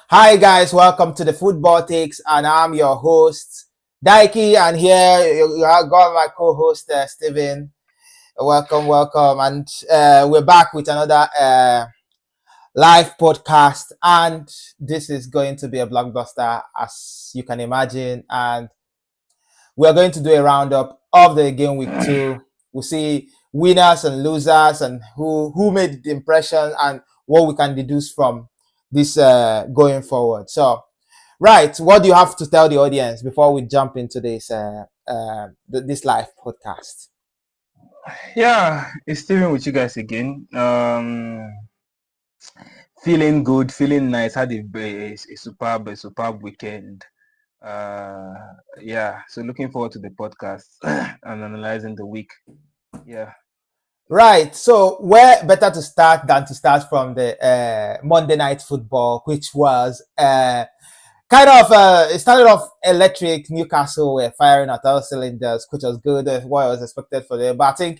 Hi guys, welcome to the Football Takes, and I'm your host Daiki, and here you have got my co-host Steven. Welcome, and we're back with another live podcast, and this is going to be a blockbuster, as you can imagine, and we're going to do a roundup of the game week 2. We'll see winners and losers, and who made the impression, and what we can deduce from this going forward. So, right, what do you have to tell the audience before we jump into this live podcast? Yeah, it's Steven with you guys again. Feeling good, feeling nice. Had a superb weekend. Yeah, so looking forward to the podcast and analyzing the week. Yeah. Right, so where better to start than to start from the Monday Night Football, which was it started off electric. Newcastle were firing at all cylinders, which was good, what was expected for them. But I think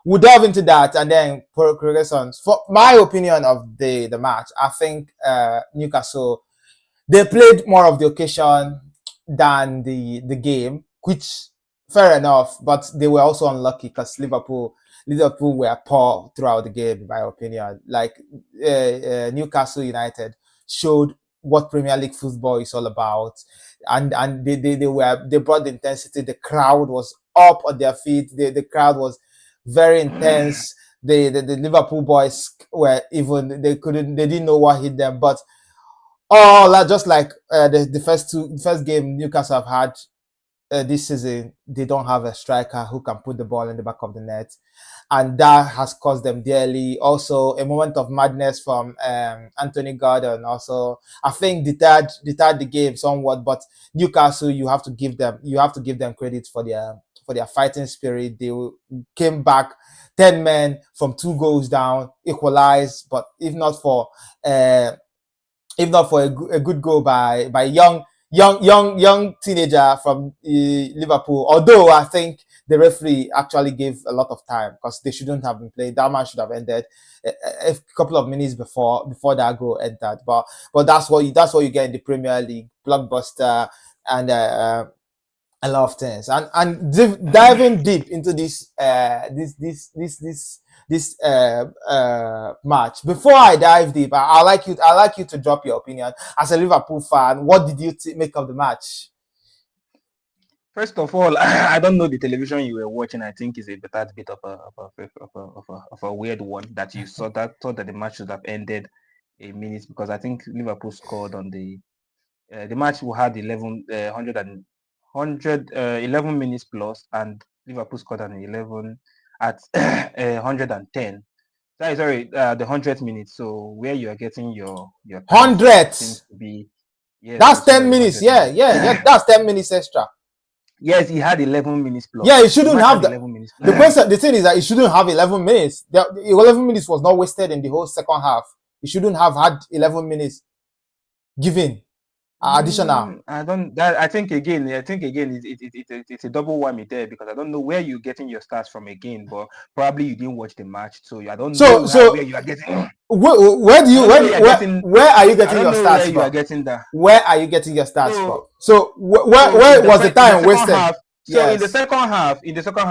we'll delve into that and then progress on. For my opinion of the match, I think Newcastle, they played more of the occasion than the game, which fair enough, but they were also unlucky because Liverpool were poor throughout the game, in my opinion. Like Newcastle United showed what Premier League football is all about, and they brought the intensity. The crowd was up on their feet. The crowd was very intense. The Liverpool boys were they didn't know what hit them, but just like the first game Newcastle have had this season, they don't have a striker who can put the ball in the back of the net, and that has cost them dearly. Also, a moment of madness from Anthony Gordon also, I think, deterred the game somewhat. But Newcastle, you have to give them credit for their fighting spirit. They came back 10 men from 2 goals down, equalized, but if not for a good goal by young teenager from Liverpool. Although I think the referee actually gave a lot of time because they shouldn't have been playing. That match should have ended a couple of minutes before that goal entered. But that's what you get in the Premier League, blockbuster, and a lot of things. And diving deep into this match. Before I dive deep, I like you to drop your opinion as a Liverpool fan. What did you make of the match? First of all, I don't know the television you were watching. I think is a bit of a weird one that you thought that the match should have ended a minute, because I think Liverpool scored on the match. We had 11 minutes plus, and Liverpool scored an 11 at 110. Sorry, the 100th minute. So where you are getting your 100 seems to be, yes, that's 10 minutes. Yeah, that's 10 minutes extra. Yes, he had 11 minutes plus. Yeah, it shouldn't have 11 minutes. The thing is that it shouldn't have 11 minutes. The 11 minutes was not wasted in the whole second half. It shouldn't have had 11 minutes given additional. I think again it's a double whammy there, because I don't know where you're getting your stats from again, but probably you didn't watch the match, so I don't know where you are getting. Where are you getting your stats from? You are getting that. Where are you getting your stats from? So where was the time wasted? So in the second half,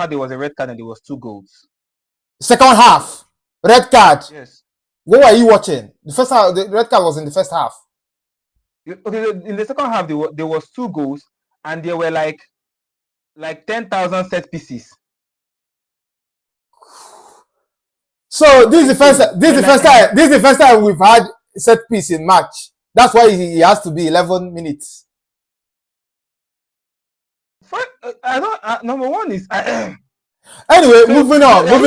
there was a red card and there was 2 goals. Second half, red card. Yes. What were you watching? The first half, the red card was in the first half. Okay, in the second half there was 2 goals, and there were like 10,000 set pieces. So this is the first time we've had set piece in match. That's why he has to be 11 minutes. Number one is anyway, moving on. They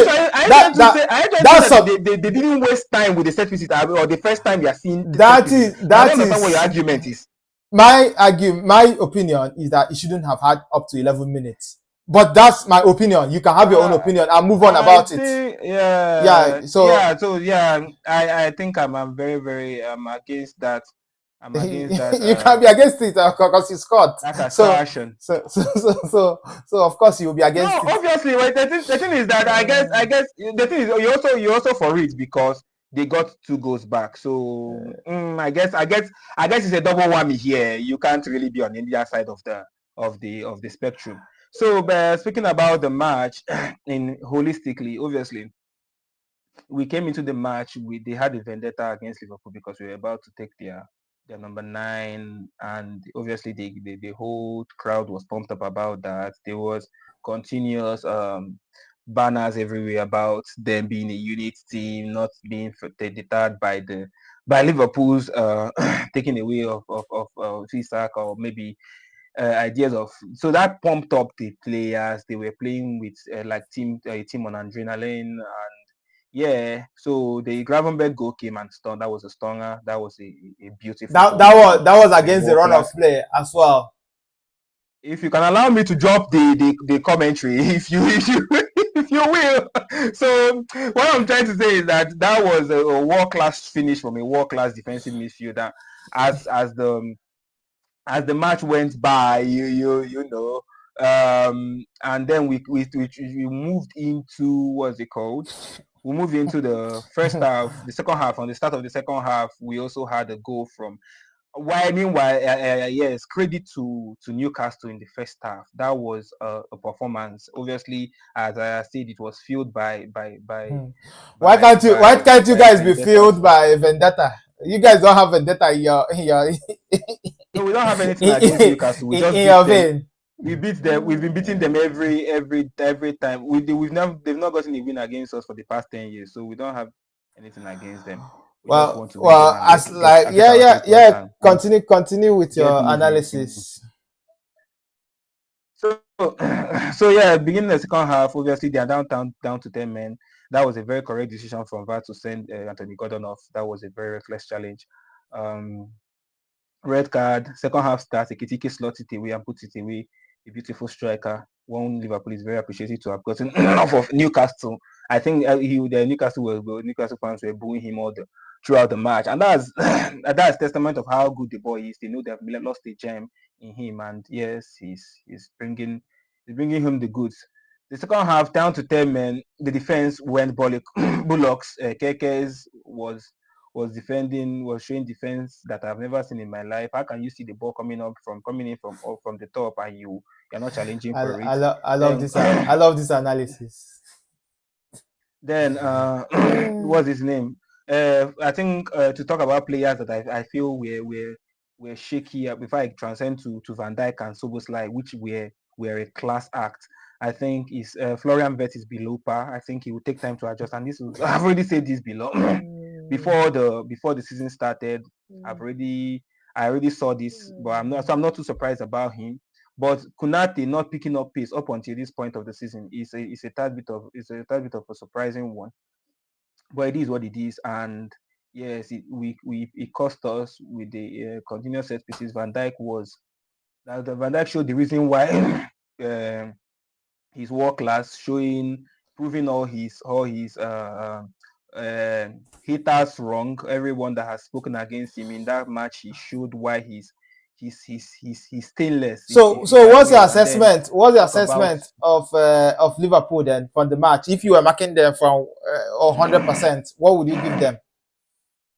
didn't waste time with the set pieces, or the first time you are seeing. That is what your argument is. My opinion is that it shouldn't have had up to 11 minutes. But that's my opinion. You can have your own opinion and move on about it. I think I'm very, very against that. I'm against that. You can be against it because you scored. That's assertion. So of course you will be against it. Obviously, right? The thing is that I guess the thing is you also for it, because they got 2 goals back. So I guess it's a double whammy here. You can't really be on India's side of the spectrum. So speaking about the match in holistically, obviously we came into the match they had a vendetta against Liverpool because we were about to take their number 9, and obviously the whole crowd was pumped up about that. There was continuous banners everywhere about them being a unit team, not being deterred by Liverpool's taking away of Isak, or maybe ideas of, so that pumped up the players. They were playing with like a team on adrenaline, and yeah. So the Gravenberg goal came and stunned. That was a stunner. That was a beautiful That goal that was from that was a against the world run of class. play as well. If you can allow me to drop the commentary, if you if you will. So what I'm trying to say is that was a world class finish from a world class defensive midfielder. As the match went by, you know, and then we moved into, what's it called? We moved into the first half, the second half. On the start of the second half, we also had a goal from. Why? Meanwhile, yes, credit to Newcastle in the first half. That was a performance. Obviously, as I said, it was fueled Why can't you by guys be vendetta. fueled by vendetta? You guys don't have vendetta No, we don't have anything against Newcastle. We just in beat your them. vein. We beat them. We've been beating them every time. They've not gotten a win against us for the past 10 years. So we don't have anything against them. We just want to win them and As like get our 3 points yeah. and Continue with get your moving. analysis. So so yeah, beginning the second half, obviously they are down to 10 men. That was a very correct decision from VAR to send Anthony Gordon off. That was a very reckless challenge. Um, Red card. Second half starts. Ekitike slots it away and puts it away. A beautiful striker. One Liverpool is very appreciative to have gotten off of Newcastle. I think Newcastle fans were booing him throughout the match, and that's testament of how good the boy is. They know they've lost a gem in him, and yes, he's bringing him the goods. The second half, down to 10 men, the defense went bullocks. Kekes was showing defense that I've never seen in my life. How can you see the ball coming in from the top, and you're not challenging for it? I love Then this. I love this analysis. then what's his name? I think to talk about players that I feel were shaky before I transcend to Van Dijk and Soboslai, which were a class act. I think is Florian Wirtz is below par. I think he will take time to adjust. And I've already said this below before the season started. I already saw this, but I'm not too surprised about him. But Kunate not picking up pace up until this point of the season is a tad bit of a surprising one. But it is what it is, and yes, it cost us with the continuous set pieces. Van Dijk showed the reason why he's world class, proving all his haters wrong. Everyone that has spoken against him in that match, he showed why he's stainless, if So I what's your will. And then assessment? What's your talk about assessment of Liverpool then from the match? If you were marking them from 100%, what would you give them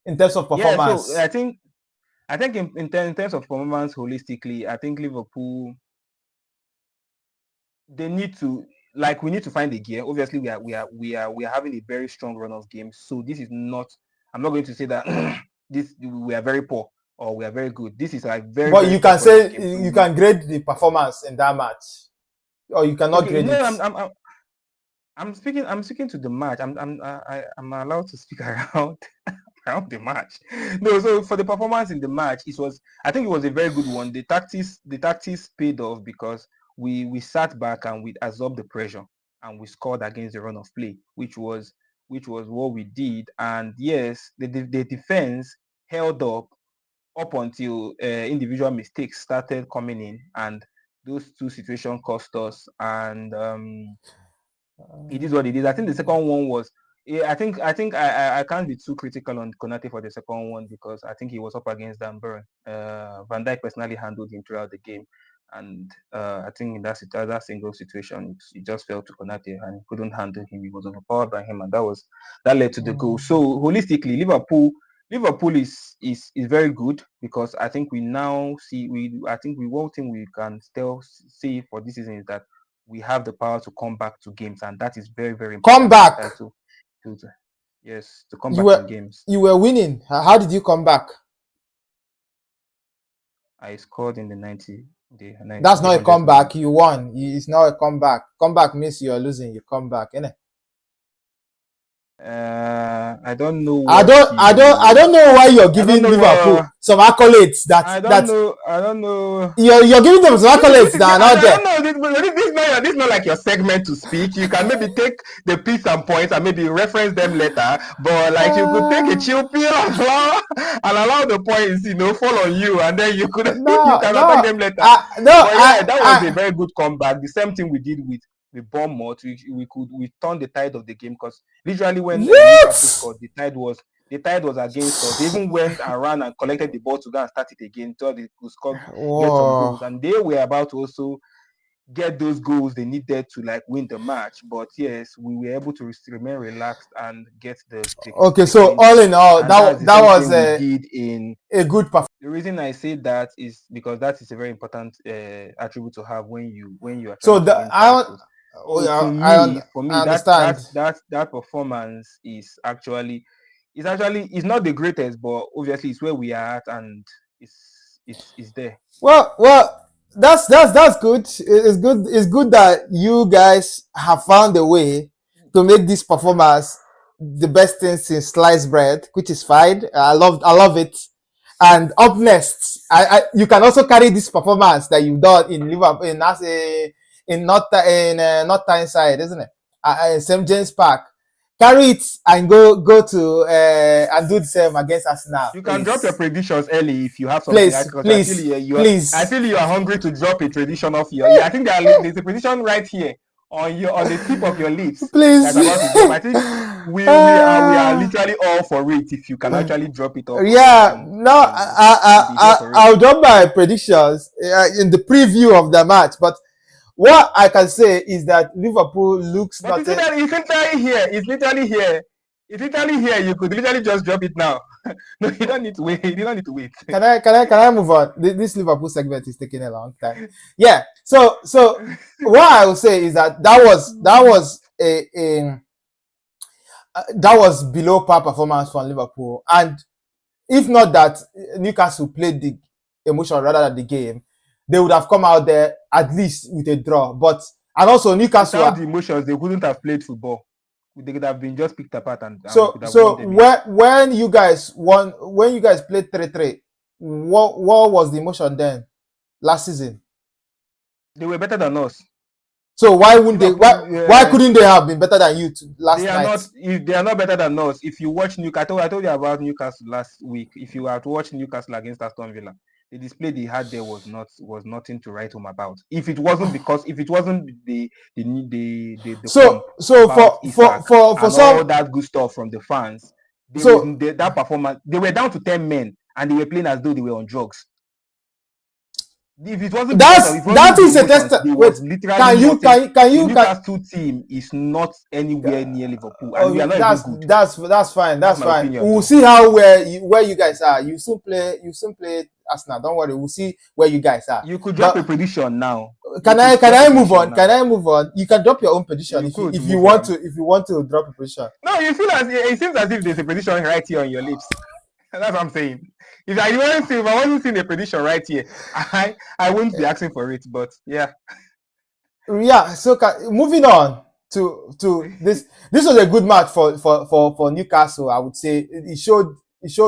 in terms of yeah. So performance? I think in terms of performance holistically, I think Liverpool, they need to, we need to find a gear. Obviously, we are having a very strong run of games. So this is not. I'm not going to say that we are very poor or we are very good. This is a very, But very you can tough run of say games. So you can grade the performance in that match, or you cannot okay. grade No, it. I'm speaking to the match. I'm allowed to speak around around the match. No, so for the performance in the match, I think it was a very good one. The tactics paid off because we sat back and we absorbed the pressure and we scored against the run of play, which was what we did. And yes, the defense held up until individual mistakes started coming in, and those two situations cost us. And it is what it is. I think the second one was. Yeah, I can't be too critical on Konate for the second one because I think he was up against Dan Burn. Van Dijk personally handled him throughout the game. And I think in that single situation, he just fell to Konate and couldn't handle him. He was overpowered by him, and that led to the goal. So holistically, Liverpool is very good, because I think we now see one thing we can still see for this season is that we have the power to come back to games, and that is very, very Come important for the back. title. Yes, to come back in games. You were winning. How did you come back? I scored in the 90. That's not a comeback. You won. It's not a comeback. Comeback means you're losing. You come back, innit? I don't know. I don't know why you're giving Liverpool some accolades I don't know. You're giving them some accolades that are not there. I don't know. This is not like your segment to speak. You can maybe take the piece and points and maybe reference them later. But like you could take a chill pill and allow the points, fall on you, and then you could you can attack them later. That was a very good comeback. The same thing we did with Bournemouth. We turned the tide of the game, because literally when Newcastle scored, the tide was against us. They even went and ran and collected the ball to go and start it again, so they could score, get some goals, and they were about to also get those goals they needed to win the match. But yes, we were able to remain relaxed and get the okay. So all in all, that was a good performance. The reason I say that is because that is a very important attribute to have when you are so trying to win titles. For me, that performance is actually not the greatest, but obviously it's where we are at, and it's there. Well, that's good. It's good that you guys have found a way to make this performance the best thing since sliced bread, which is fine. I love it. And up next, you can also carry this performance that you've done in Liverpool in North Tyneside, isn't it? St. James Park. Carry it and go to and do the same against Arsenal. You can drop your predictions early if you have something. Please. I feel you are hungry to drop a prediction off your. Yeah, I think there's a prediction right here on the tip of your lips. Please. That's about to drop. I think we are literally all for it if you can actually drop it off. Yeah, I'll drop my predictions in the preview of the match, but what I can say is that Liverpool looks but it's literally here. It's literally here. You could literally just drop it now. No, you don't need to wait. Can I move on? This Liverpool segment is taking a long time. Yeah. So what I will say is that was below par performance from Liverpool, and if not that Newcastle played the emotion rather than the game, they would have come out there at least with a draw. And also Newcastle, without the emotions, they wouldn't have played football. They could have been just picked apart and when you guys played 3-3, what was the emotion then last season? They were better than us. So why wouldn't they? Why couldn't they have been better than you last night? They are not better than us. If you watch Newcastle, I told you about Newcastle last week. If you had to watch Newcastle against Aston Villa, the display they had there was nothing to write home about. If it wasn't the for some all that good stuff from the fans, that performance, they were down to 10 men and they were playing as though they were on drugs. If it wasn't that is a test. Can you the Newcastle team is not anywhere near Liverpool, and we are not even good. That's fine. That's fine. We'll see how where you guys are. You soon play Arsenal. Don't worry. We'll see where you guys are. You could drop a prediction now. Can I move on? Can I move on? You can drop your own prediction if you want to drop a prediction. No, it seems as if there's a prediction right here on your lips. That's what I'm saying. If I wasn't seeing a prediction right here, I wouldn't be asking for it. But yeah. Yeah. So moving on to this was a good match for Newcastle. I would say it showed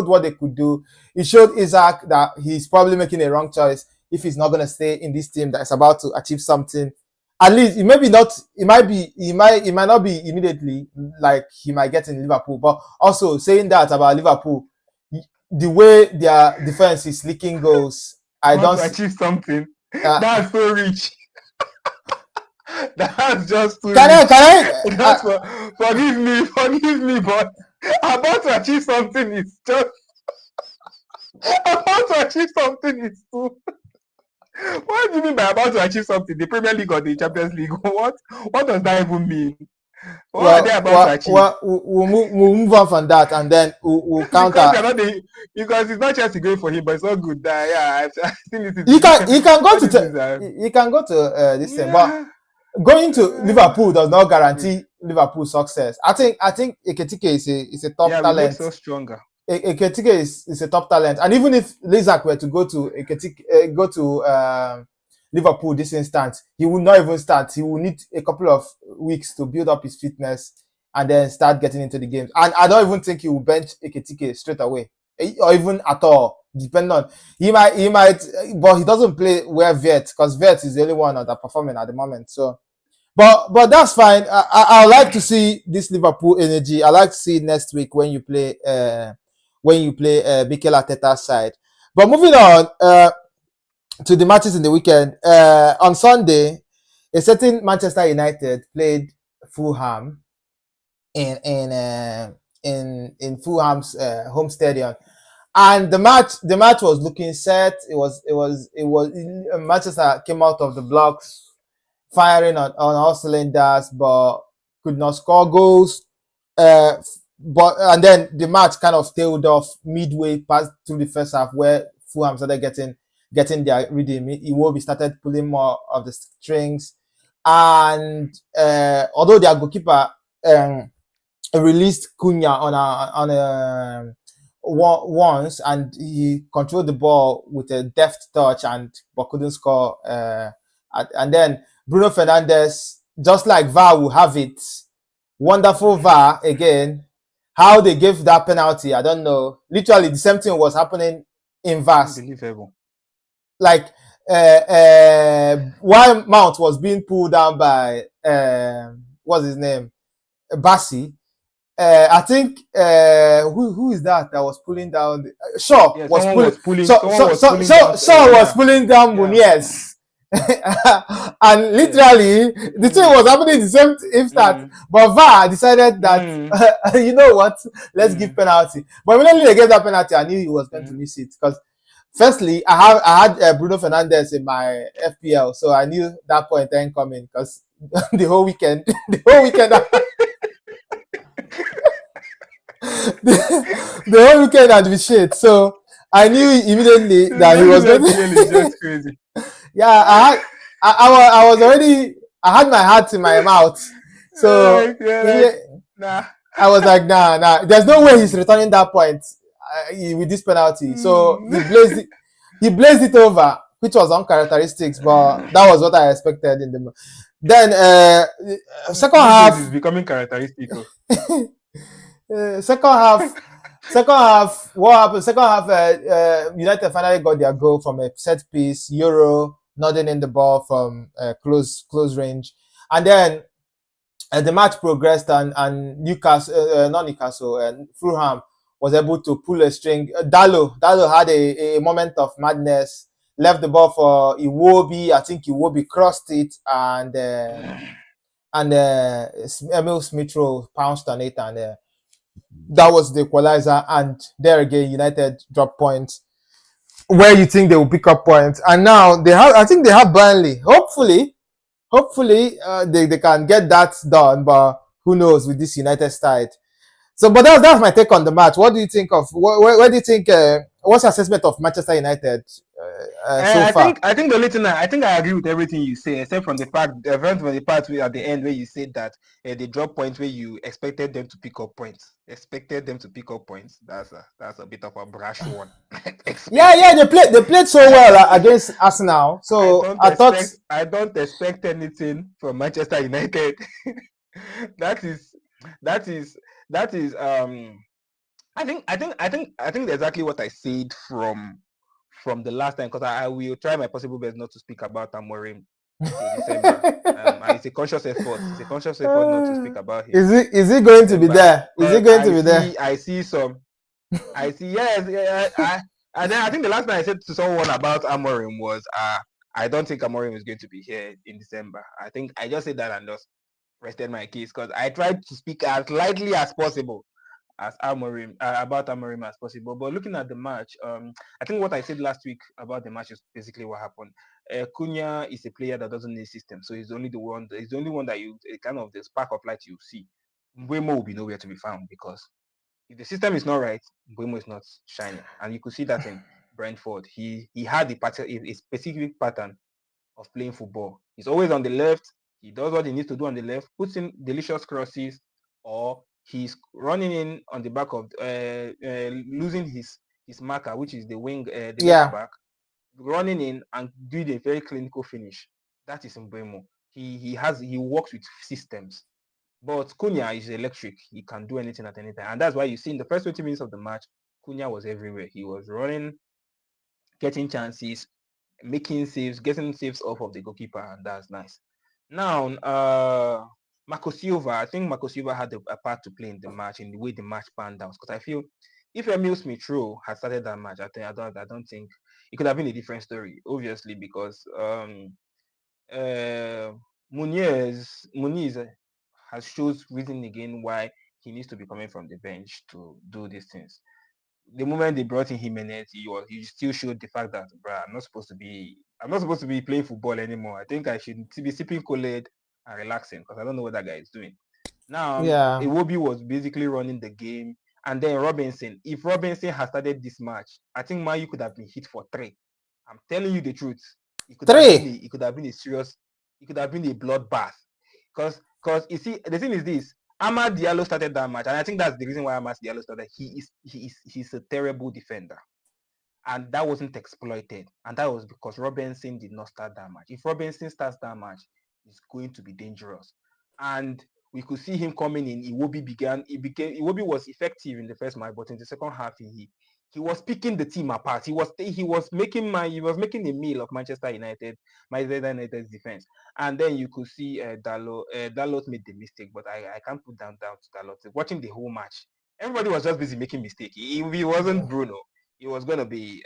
what they could do. It showed Isaac that he's probably making a wrong choice if he's not going to stay in this team that is about to achieve something. At least it might not be immediately like he might get in Liverpool. But also saying that about Liverpool, the way their defense is leaking goals, I don't achieve something. That's so rich. That's just too rich. Forgive me, but about to achieve something is just about to achieve something is too. What do you mean by about to achieve something? The Premier League or the Champions League? What does that even mean? What are they about to achieve? We'll move on from that, and then we'll Because counter. you're not the, because it's not just going for him, but it's not good. Yeah, I've seen it. You can go All to these things are, you can go to this thing, but yeah. going to Liverpool does not guarantee Liverpool success. I think Ekitike is a top Yeah, we make talent. us stronger. Ekitike is a top talent, and even if Lizak were to go to Liverpool this instant, he would not even start. He will need a couple of weeks to build up his fitness and then start getting into the games. And I don't even think he will bench Ekitike straight away, or even at all. Depending on he might, but he doesn't play where Vert, because Vert is the only one underperforming at the moment. So, but that's fine. I like to see this Liverpool energy. I like to see it next week when you play Mikel Arteta's side. But moving on to the matches in the weekend. On Sunday, a certain Manchester United played Fulham in Fulham's home stadium, and the match was looking set. It was Manchester came out of the blocks firing on all cylinders, but could not score goals. But and then the match kind of tailed off midway past through the first half, where Fulham started getting their rhythm. Iwobi started pulling more of the strings, and although their goalkeeper released Cunha once, and he controlled the ball with a deft touch, but couldn't score. And then Bruno Fernandes, just like VAR will have it, wonderful VAR again. How they gave that penalty, I don't know. Literally, the same thing was happening in VARs. Unbelievable. Like while Mount was being pulled down by what's his name, Bassi. I think who is that was pulling down? Shaw Yeah, was someone pulling. was pulling. So Someone was pulling Shaw down. was pulling down Yeah. Muniez. And literally, the thing was happening the same instant. But VAR decided that you know what, let's give penalty. But immediately they gave that penalty, I knew he was going to miss it, because firstly, I had Bruno Fernandes in my FPL, so I knew that point ain't coming, because the whole weekend, the whole weekend had been shit. So I knew immediately that he was going to. Just crazy. Yeah, I was already. I had my heart in my mouth, so I was like, nah. There's no way he's returning that point with this penalty. So he blazed it over, which was uncharacteristic, but that was what I expected in the. Then second half is becoming characteristic. Second half, what happened? Second half, United finally got their goal from a set piece. Euro nodding in the ball from close range, and then the match progressed, and Newcastle, not Newcastle, Fulham was able to pull a string. Dallo had a moment of madness, left the ball for Iwobi. I think Iwobi crossed it, and Emil Smith-Rowe pounced on it, and that was the equalizer. And there again, United dropped points where you think they will pick up points, and now I think they have Burnley. Hopefully they can get that done, but who knows with this United side. So, but that's my take on the match. What do you think of? Where do you think? What's your assessment of Manchester United so far? I think the only thing I agree with everything you say, except from the part at the end where you said that they drop points where you expected them to pick up points. That's a bit of a brash one. Yeah, they played so well against Arsenal. So I don't expect anything from Manchester United. that is I think exactly what I said from the last time, because I will try my possible best not to speak about Amorim till December. It's a conscious effort. It's a conscious effort not to speak about him. Is it going to be there? Is it going to be there? I see yes. And then I think the last time I said to someone about Amorim was I don't think Amorim is going to be here in December. I think I just said that and just rested my case, because I tried to speak as lightly as possible as Amorim about Amorim as possible. But looking at the match, I think what I said last week about the match is basically what happened. Cunha is a player that doesn't need system, so he's only the one. He's the only one that you kind of the spark of light you see. Mbeumo will be nowhere to be found because if the system is not right, Mbeumo is not shining, and you could see that in Brentford. He had a specific pattern of playing football. He's always on the left. He does what he needs to do on the left, puts in delicious crosses, or he's running in on the back of losing his marker, which is the wing, the left back, running in and doing a very clinical finish. That is Mbeumo. He works with systems. But Cunha is electric. He can do anything at any time. And that's why you see in the first 20 minutes of the match, Cunha was everywhere. He was running, getting chances, making saves, getting saves off of the goalkeeper, and that's nice. Now, Marco Silva, I think Marco Silva had a part to play in the match, in the way the match panned out. Because I feel if Emil Smith-Rowe had started that match, I don't think it could have been a different story. Obviously, because Muniz has shows reason again why he needs to be coming from the bench to do these things. The moment they brought in Jimenez, he still showed the fact that, bruh, I'm not supposed to be playing football anymore. I think I should be sipping Kool-Aid and relaxing because I don't know what that guy is doing. Now, Iwobi was basically running the game, and then Robinson. If Robinson had started this match, I think Mayu could have been hit for 3. I'm telling you the truth. It could have been a serious. It could have been a bloodbath. Because you see, the thing is this. Amad Diallo started that match, and I think that's the reason why Amad Diallo started. He's a terrible defender, and that wasn't exploited, and that was because Robinson did not start that match. If Robinson starts that match, it's going to be dangerous, and we could see him coming in. Iwobi was effective in the first match, but in the second half, he was picking the team apart. He was making a meal of Manchester United's defense. And then you could see Dalot. Dalot made the mistake, but I can't put down to Dalot. Watching the whole match, everybody was just busy making mistake. If he wasn't Bruno, it was going to be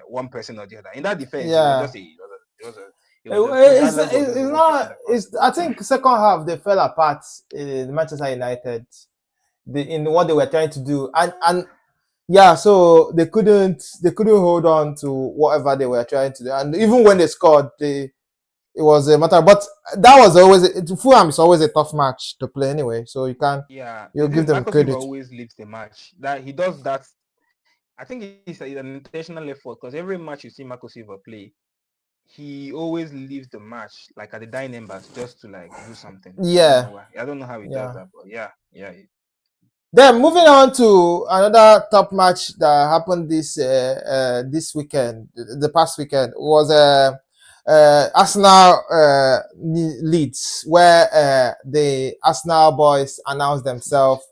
one person or the other. In that defense, it was just it's not. I think second half they fell apart in Manchester United. In what they were trying to do, and yeah, so they couldn't hold on to whatever they were trying to do, and even when they scored, it was a matter. But that was always Fulham is always a tough match to play anyway, so you can give them credit. Always leads the match. That he does that. I think it's an intentional effort because every match you see Marco Silva play, he always leaves the match like at the dying embers just to like do something. Yeah, I don't know how he does that, but yeah. Then moving on to another top match that happened this weekend, the past weekend, was Arsenal Leeds, where the Arsenal boys announced themselves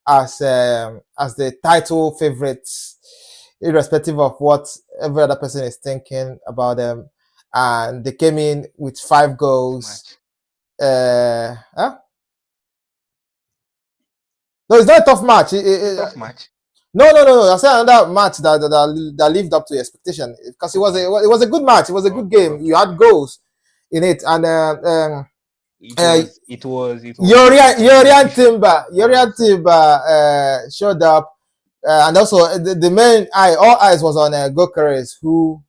as the title favorites, irrespective of what every other person is thinking about them, and they came in with 5 goals. No, it's not a tough match. Tough match. No. I said another match that lived up to expectation because it was a good match. It was a good game. You had goals in it, and it was Yorian Timber showed up, and also the main all eyes was on Gokeres, who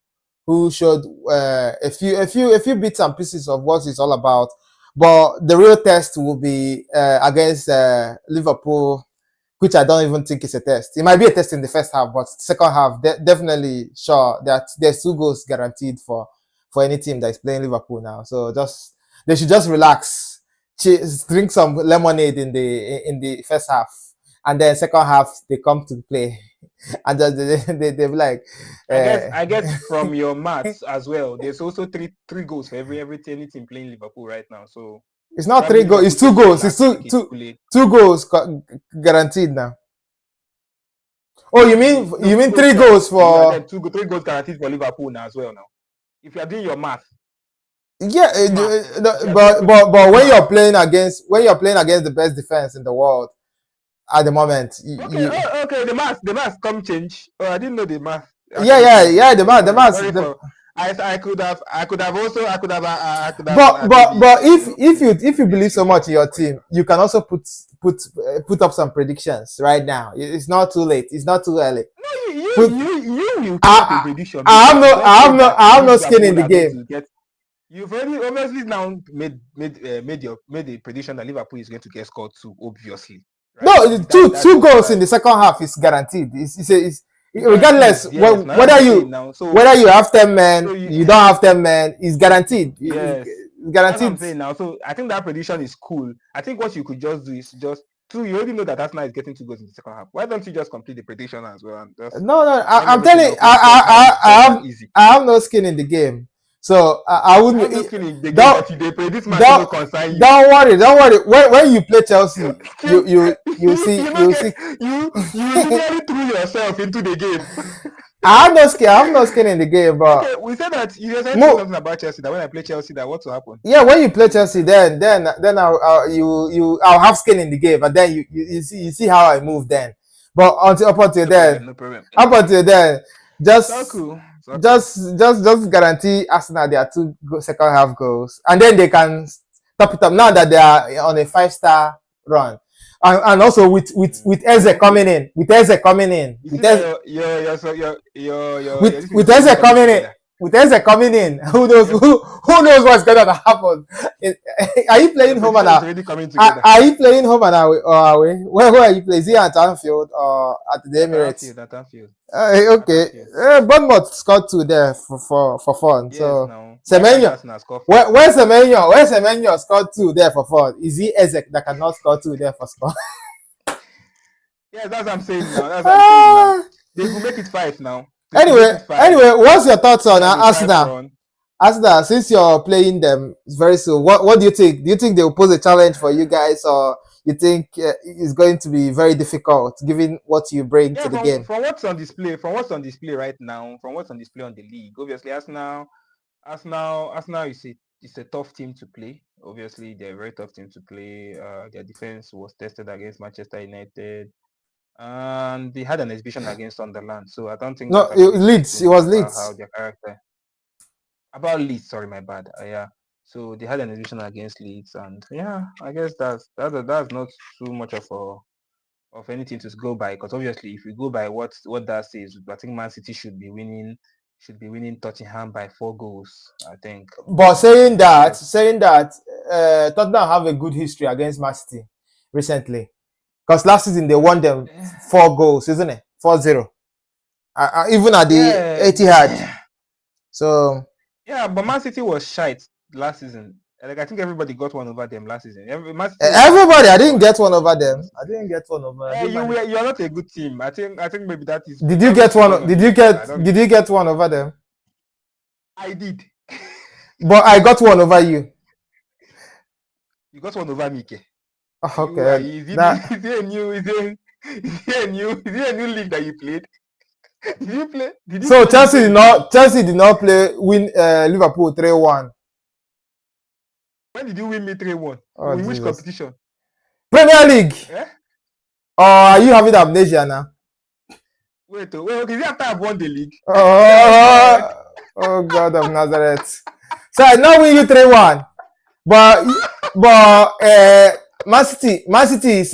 showed a few bits and pieces of what it's all about. But the real test will be against Liverpool, which I don't even think is a test. It might be a test in the first half, but second half, definitely sure that there's 2 goals guaranteed for any team that is playing Liverpool now. So they should just relax, drink some lemonade in the first half, and then second half they come to play, and they be like. I guess from your maths as well, there's also three goals for every team playing Liverpool right now. So it's not 3 goals; it's 2 goals. It's two goals guaranteed now. Oh, you mean 3 goals for 3 goals guaranteed for Liverpool now as well now. If you are doing your math. Yeah, but when you're playing against the best defense in the world at the moment, okay, the math come change. Oh, I didn't know the math. Yeah, the math. I could have also But maybe if you believe so much in your for it. team, you can also put up some predictions right now. It's not too late. It's not too early. No, you Put will put up a I prediction I have because you no just said that I have no skin in Liverpool the are going game. to get. You've already obviously now made a prediction that Liverpool is going to get scored 2, obviously, right? No, That's two just goals in the second half is guaranteed. It's it's guaranteed. regardless Yes, now that's what whether I'm saying now. you have 10 men, So you you don't have 10 men, it's guaranteed. yes, It's that's what I'm guaranteed. saying now. So I think that prediction is cool. I think what you could just do is just two. You already know that Arsenal is getting 2 goals in the second half. Why don't you just complete the prediction as well and just No, no, bring I'm everything telling you, up? Let's just have it soft and easy. I have no skin in the game, so I You wouldn't. have no skin in the game, Don't but you they predict match no don't concern you. don't worry. When you play Chelsea, you you not you get see. you literally threw yourself into the game. I have no skin. I have no skin in the game, but Okay, we said that you were saying mo- something about Chelsea that when I play Chelsea that what will happen? yeah, when you play Chelsea, then I'll have skin in the game, and then you see how I move then. But up until No problem, then, no problem. up until then, So just cool. So cool. just guarantee Arsenal their second half goals, and then they can top it up now that they are on a 5-star run, and also with Eze coming in, You see that your this thing with is already Eze coming coming in, together. who knows Your, who knows what's gonna happen? Are you your playing home and prediction is already coming are, together. are you playing home and away or away? Where are you playing? Is it at Anfield or at the Emirates? At Anfield. At Okay. Anfield. Bournemouth scored 2 there for fun. Yes, So now. Why can't Semenyo, Arsenal score 5 now? where's Semenyo? Where's Semenyo scored 2 there for fun? Is he Ezek that cannot score 2 there for fun? Yeah, that's what I'm saying now. That's what I'm saying now. They could make it 5 now. They could make it 5. Anyway, what's your thoughts on Have a 5 Arsenal? run. Arsenal, since you're playing them very soon, what do you think? Do you think they'll pose a challenge for you guys, or you think it's going to be very difficult given what you bring to Yeah, the game? from what's on display right now, from what's on display on the league, obviously Arsenal is a tough team to play. Obviously, they're a very tough team to play. Their defense was tested against Manchester United, and they had an exhibition against Sunderland. So I don't think No, that actually says Leeds. too It much was about Leeds. how their character. About Leeds, sorry, my bad. Yeah. So they had an exhibition against Leeds, and yeah, I guess that's not too much of anything to go by, because obviously if you go by what that says, I think Man City should be winning Tottenham by 4 goals, I think. But saying that, Yes. Tottenham have a good history against Man City recently, because last season they won them 4 goals, isn't it? 4-0. Even at the Etihad. So yeah, but Man City was shite last season. Like I think everybody got one over them last season. everybody, I didn't get one over them. I didn't get one over. You're not a good team. I think maybe that is. Did you get one? Did you get one over them? I did. But I got one over you. You got one over me, Ke. Okay. Is it a new league that you played? Did you play? So Chelsea did not win Liverpool 3-1. When did you win me 3-1? Oh, in which Jesus. competition? Premier League. Eh? Or are you having amnesia now? Wait, is it after I've won the league? Oh God of Nazareth. So I now win you 3-1. But Man City is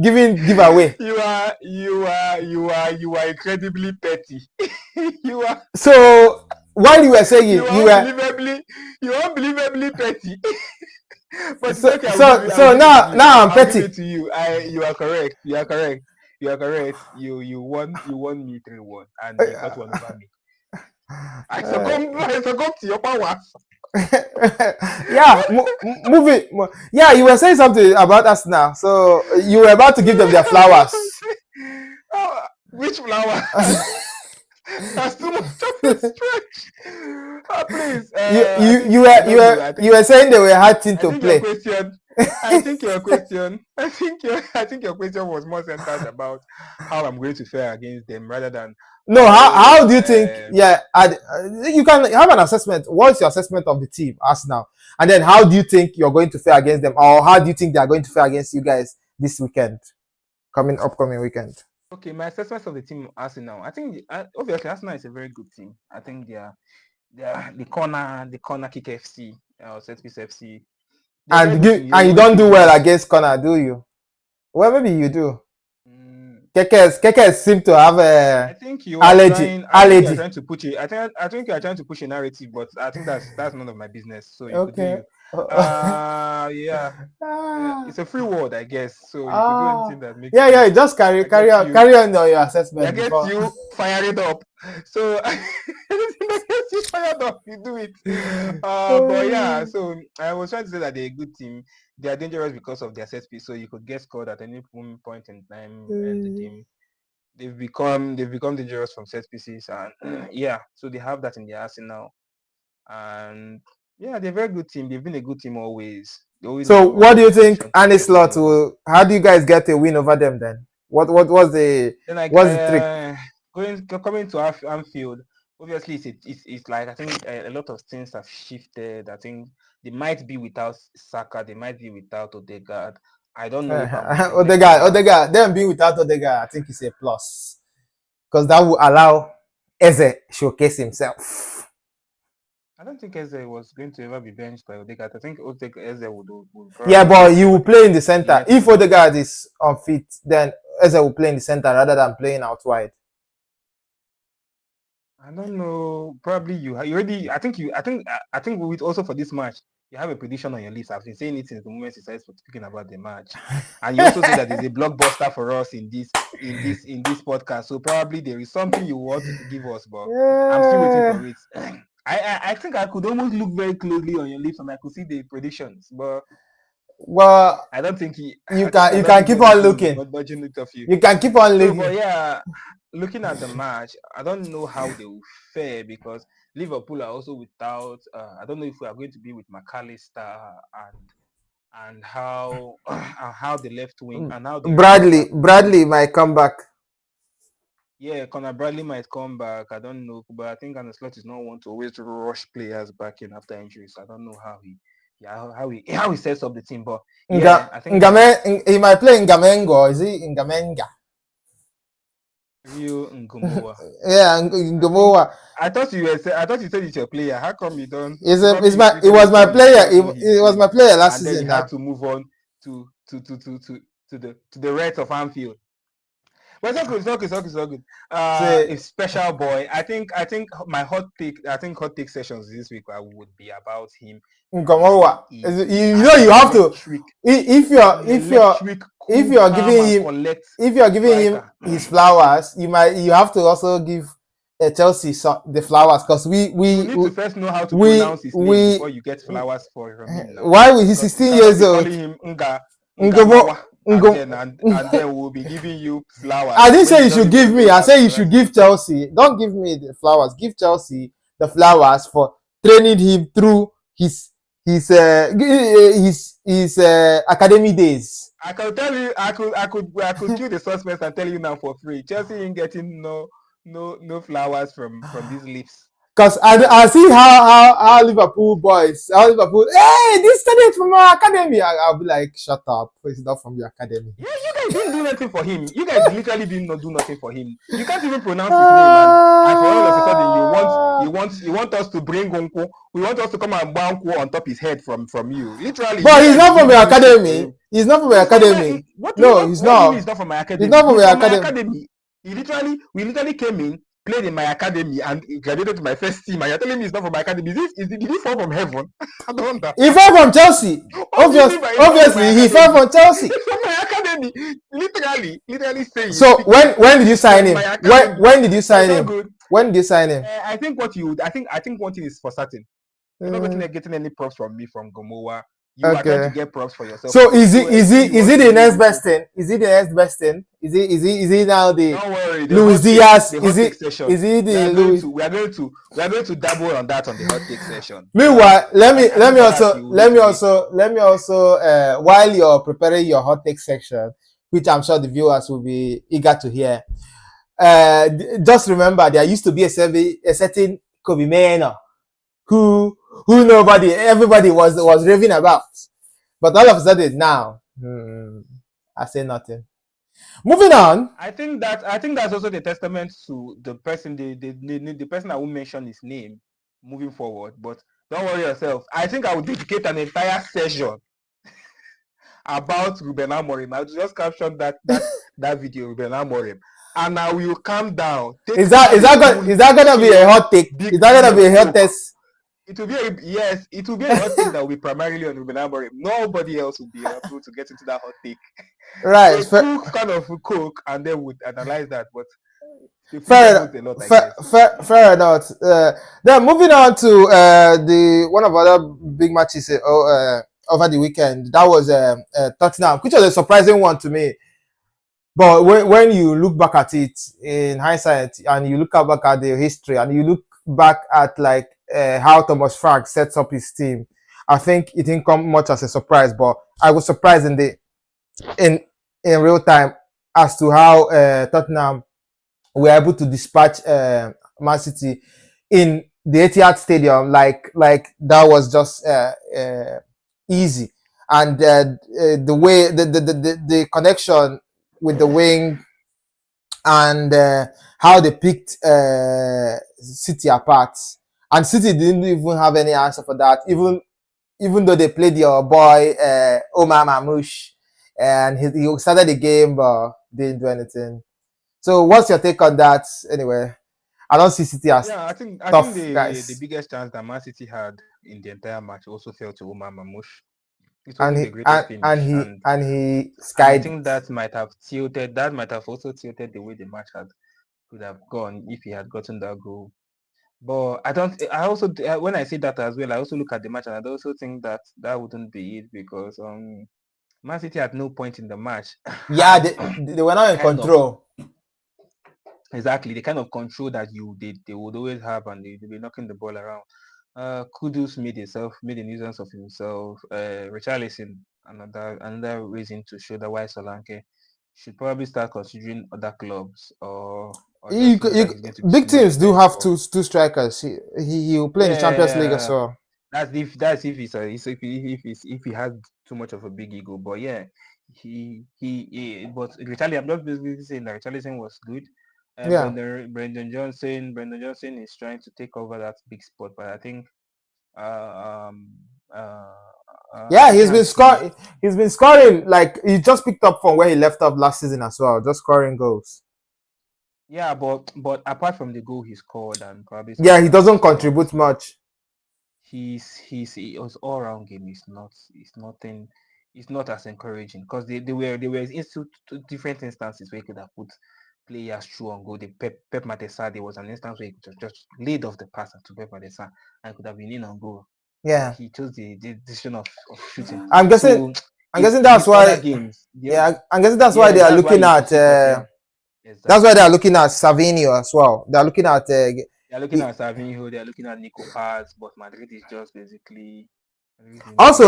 giving giveaway. You are incredibly petty. You are. So while you were saying you are unbelievably petty. But so okay, now I'm petty. I'll give it to you. You are correct. You are correct. You won me 3-1, and you got one over me. I succumb to your powers. Yeah, moving. Yeah, you were saying something about us now. So you were about to give them their flowers. Which flower? That's too much of a stretch. Please. You were saying they were hard team to play. I think your question was more centered about how I'm going to fare against them rather than. No, how do you think? Yeah, you can have an assessment. What's your assessment of the team, Arsenal, and then how do you think you're going to fare against them, or how do you think they are going to fare against you guys this weekend, upcoming weekend? Okay, my assessment of the team, Arsenal. I think obviously Arsenal is a very good team. I think the corner kick FC, set piece FC. They're very And good team. you You don't always do see well goals. against corner, do you? Well, maybe you do. Mm, Keke seem to have I a think you are allergy. trying. I think you are Allergy. trying to push it. I think you are trying to push a narrative, but I think that's none of my business. So you could do Okay. you. Yeah. Ah, It's a free word, I guess. So you could do ah. anything that makes Yeah, you. yeah. Just I get you. carry on your I assessment get before. you. Fire it up. So anything that gets you fired up, you do it. But yeah. So I was trying to say that they're a good team. They are dangerous because of their set piece. So you could get scored at any point in time in the game. They've become dangerous from set pieces, and yeah. So they have that in their arsenal, and yeah, they're a very good team. They've been a good team always. They always So, have what do you think, opposition to Annie get a win Slot over. will? How do you guys get a win over them then? What was the Then like what's the trick? coming to Anfield, obviously it's like I think a lot of things have shifted. I think they might be without Saka, they might be without Odegaard. I don't know if I'm expecting that. Odegaard, them being without Odegaard, I think it's a plus because that will allow Eze showcase himself. I don't think Eze was going to ever be benched by Odegaard. I think Eze would Yeah, probably but be you will what play in the he center. left If to do. Odegaard is unfit, then Eze will play in the center rather than playing out wide. I don't know. Probably you already. I think with also for this match, you have a prediction on your list. I've been saying it since the moment you started speaking about the match, and you also say that there's a blockbuster for us in this podcast. So probably there is something you want to give us, but I'm still waiting Yeah. for it. I think I could almost look very closely on your lips and I could see the predictions, but Well, I don't think he. you I think can I don't think keep on anything will be looking. budging it of you. You can keep on So, but looking. yeah, looking at the match, I don't know how they will fare because Liverpool are also without. I don't know if we are going to be with McAllister and how and how the left wing and how the right back will be. Bradley might come back. Yeah, Conor Bradley might come back. I don't know, but I think Arne Slot is not one to always rush players back in after injuries. I don't know how he sets up the team, but yeah, I think that He might play Ngamengo. Is he Ngamenga? Rio Ngumowa. Yeah, I think Ngomoa. I thought you said it's your player. How come you don't? It's Probably you my it recently was my saw him and player. got to know his It was game, my player last and then season you had now. to move on to the rest of Anfield. But it's all good. Say A special boy. I think my hot take sessions this week would be about him. He Ngomoa. is You an know you have to electric, an if you're electric, if cool, you're calm, giving and him collect him striker. his flowers, you have to also give Chelsea the flowers because You need to first know how to pronounce his name before you get flowers from him now. why was he Because you 16 cannot years be old? calling him Ngomo, Ngamawa and Ngom, then we'll be giving you I flowers didn't when say you you don't should even give me. know I how to say you pronounce should his give name. Chelsea. Don't give me the flowers. Give Chelsea the flowers for training him through his academy days. I can tell you, I could kill the suspect and tell you now for free. Chelsea ain't getting no flowers from these lips. Because I see how Liverpool boys, hey, this study from our academy. I'll be like, shut up. It's not from your academy. Yeah, you guys didn't do nothing for him. You guys literally did not do nothing for him. You can't even pronounce his name, and for all of a sudden you want us to bring Unko. We want us to come and banku on top his head from you. Literally, But you he's guys not from didn't your do shit for academy. him. He's not from your He's from my. academy. No, he's What do you mean not. he's not from my He's academy? not from He's your from my academy. academy. We literally came in, played in my academy, and he graduated to my first team. And you're telling me he's not from my academy? Did he fall from heaven? I don't understand. He fell from Chelsea. What do you mean by he's not from my Obviously, he fell academy? from Chelsea. He's from my academy. Literally saying he's So speaking. when did you He's sign from him? my academy. When did you But sign it's all him? good. When did you sign him? I think one thing is for certain. You're not getting any props from me from Gomowa. You are trying to Okay. get props for yourself So alone. So anything you is want he to the do, next you best could. thing? Is he the next best thing? Is he now the Don't worry. The Luis hot take, Diaz? the hot take session. Is he We the are going Luis? to we are going to we are going to dabble on that on the hot take session. Meanwhile, I think for that you need to wait. let me also while you're preparing your hot take section, which I'm sure the viewers will be eager to hear. Just remember there used to be a certain Kobe Mano who everybody was raving about, but all of a sudden now, I say nothing. Moving on. I think that's also the testament to the person the person I won't mention his name, moving forward. But don't worry yourself. I think I will dedicate an entire session about Ruben Amorim. I'll just caption that video, Ruben Amorim, and I will calm down. Is Have a cool, is that gonna be a chill, hot take? big Is that tea gonna be of a hot coke. test? It will be it will be a hot take that will be primarily on Ruben Amorim. Nobody else will be able to get into that hot take. Right. A cool kind of coke, and then would analyze that. But the future Fair, holds a lot, I guess. fair enough. Then moving on to the one of other big matches over the weekend. That was Tottenham, which was a surprising one to me. But when you look back at it in hindsight, and you look back at the history, and you look back at like how Thomas Frank sets up his team, I think it didn't come much as a surprise. But I was surprised in in real time as to how Tottenham were able to dispatch Man City in the Etihad Stadium like that was just easy, and the way the connection with the wing, and how they picked City apart, and City didn't even have any answer for that, even though they played your boy Omar Mamouche, and he started the game but didn't do anything. So what's your take on that? Anyway, I don't see City as Yeah, I think tough the guys, biggest chance that Man City had in the entire match also fell to Omar Mamouche. It and wasn't he the greatest finish, and he and I skied think it. that might have also tilted the way the match could have gone if he had gotten that goal. But I don't. I also when I say that as well, I also look at the match and I also think that that wouldn't be it because Man City at no point in the match Yeah, had they were not the in kind of control. exactly the kind of control that they would always have, and they'd be knocking the ball around. Kudus made a nuisance of himself. Richarlison, another reason to show that why Solanke should probably start considering other clubs, or just know that he's going to be Big someone on the teams do bench have for. two strikers. He will play in the Champions League as Yeah, well. if he has too much of a big ego. But yeah, but Richarlison, I'm just basically saying that Richarlison was good. Yeah, Brendan Johnson is trying to take over that big spot, but I think uh, um uh, yeah. Tottenham's team. He's been scoring, like he just picked up from where he left off last season as well, just scoring goals. Yeah, but apart from the goal he scored and probably some Yeah, he other doesn't scores, contribute much. his all round game is nothing. It's not as encouraging because they were into different instances where he could have put players through on goal. The Pep Matesa, there was an instance where he could have just laid off the pass to Pep Matesa and could have been in on goal, but Yeah, he chose the decision of shooting. I'm guessing. So I'm guessing his that's other why. games, Yeah, I'm guessing that's why yeah, they are that's why looking you could at. see Tottenham That's why they exactly. are looking at Savinio as well. They are looking at. They're looking He, at Savinho, they're looking at Nico Paz, but Madrid is also, basically that's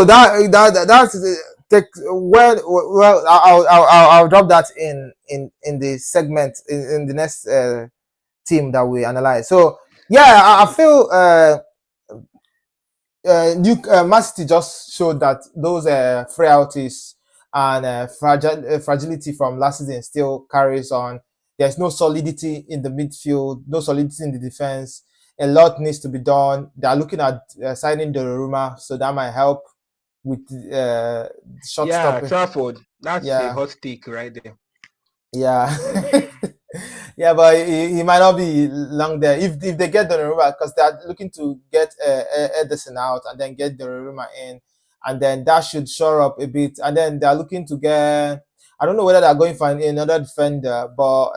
take well. I'll drop that in the segment in the next team that we analyze. So yeah, I feel Man City just showed that those frailties and fragility from last season still carries on. There's no solidity in the midfield, no solidity in the defense. A lot needs to be done. They are looking at signing Donnarumma, so that might help with short yeah, stopping. Trafford. That's a Yeah, hot take right there. yeah, yeah, but he might not be long there if they get Donnarumma, because they are looking to get Ederson out and then get Donnarumma in, and then that should shore up a bit. And then they are looking to get. I don't know whether they are going for another defender, but